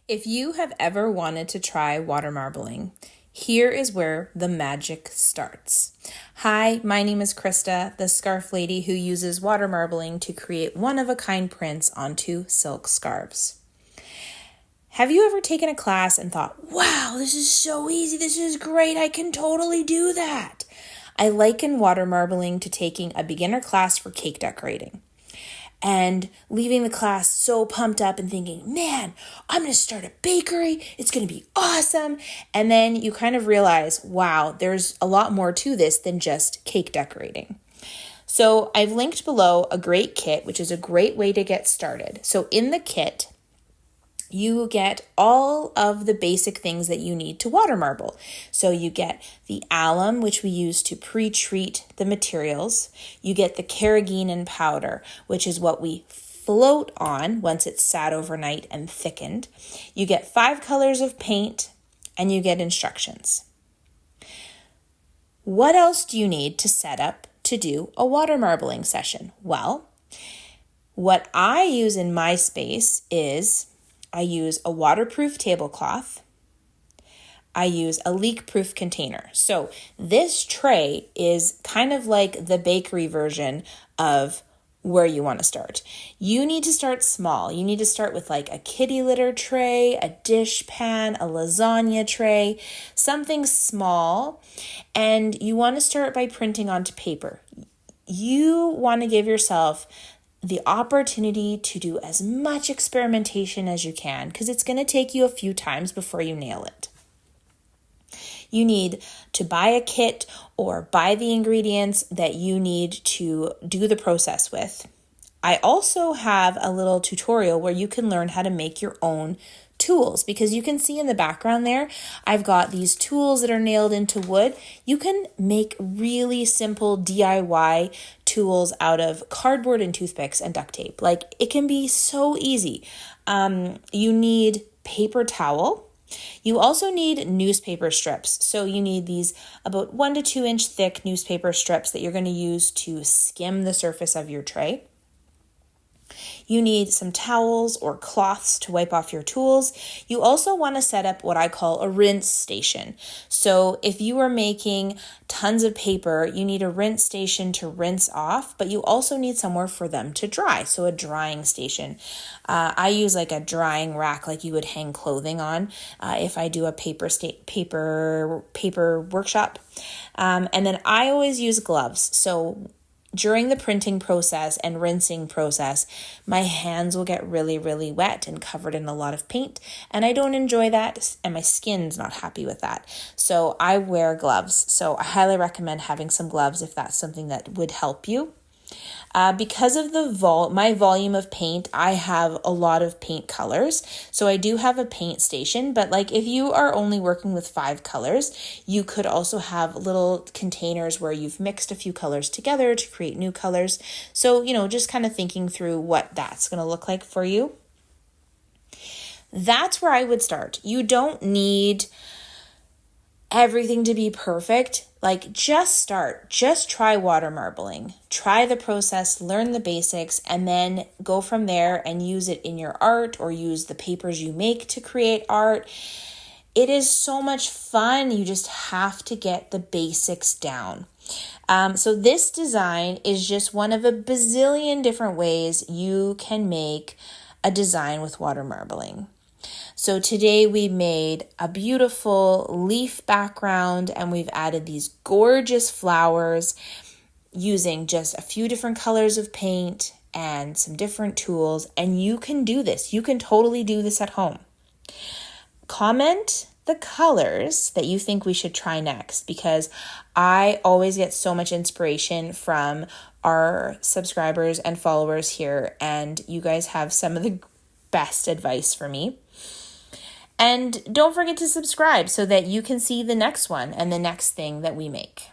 If you have ever wanted to try water marbling, here is where the magic starts. Hi, my name is Krista, the scarf lady who uses water marbling to create one-of-a-kind prints onto silk scarves. Have you ever taken a class and thought, wow, this is so easy, this is great, I can totally do that? I liken water marbling to taking a beginner class for cake decorating and leaving the class so pumped up and thinking, man, I'm going to start a bakery. It's going to be awesome. And then you kind of realize, wow, there's a lot more to this than just cake decorating. So I've linked below a great kit, which is a great way to get started. So in the kit, you get all of the basic things that you need to water marble. So you get the alum, which we use to pre-treat the materials. You get the carrageenan powder, which is what we float on once it's sat overnight and thickened. You get 5 colors of paint, and you get instructions. What else do you need to set up to do a water marbling session? Well, what I use in my space is I use a waterproof tablecloth. I use a leak-proof container. So this tray is kind of like the bakery version of where you want to start. You need to start small. You need to start with like a kitty litter tray, a dish pan, a lasagna tray, something small. And you want to start by printing onto paper. You want to give yourself the opportunity to do as much experimentation as you can because it's going to take you a few times before you nail it. You need to buy a kit or buy the ingredients that you need to do the process with. I also have a little tutorial where you can learn how to make your own tools because you can see in the background there, I've got these tools that are nailed into wood. You can make really simple DIY tools out of cardboard and toothpicks and duct tape. Like it can be so easy. You need paper towel. You also need newspaper strips. So you need these about 1 to 2 inch thick newspaper strips that you're going to use to skim the surface of your tray. You need some towels or cloths to wipe off your tools. You also want to set up what I call a rinse station. So if you are making tons of paper, you need a rinse station to rinse off, but you also need somewhere for them to dry. So a drying station. I use like a drying rack like you would hang clothing on if I do a paper workshop. And then I always use gloves. So during the printing process and rinsing process, my hands will get really, really wet and covered in a lot of paint, and I don't enjoy that, and my skin's not happy with that. So I wear gloves. So I highly recommend having some gloves if that's something that would help you. Because of my volume of paint, I have a lot of paint colors. So I do have a paint station, but like if you are only working with 5 colors, you could also have little containers where you've mixed a few colors together to create new colors. So, just kind of thinking through what that's going to look like for you. That's where I would start. You don't need everything to be perfect. Like just start, just try water marbling, try the process, learn the basics, and then go from there and use it in your art or use the papers you make to create art. It is so much fun. You just have to get the basics down. So this design is just one of a bazillion different ways you can make a design with water marbling. So today we made a beautiful leaf background and we've added these gorgeous flowers using just a few different colors of paint and some different tools. And you can do this. You can totally do this at home. Comment the colors that you think we should try next because I always get so much inspiration from our subscribers and followers here, and you guys have some of the best advice for me. And don't forget to subscribe so that you can see the next one and the next thing that we make.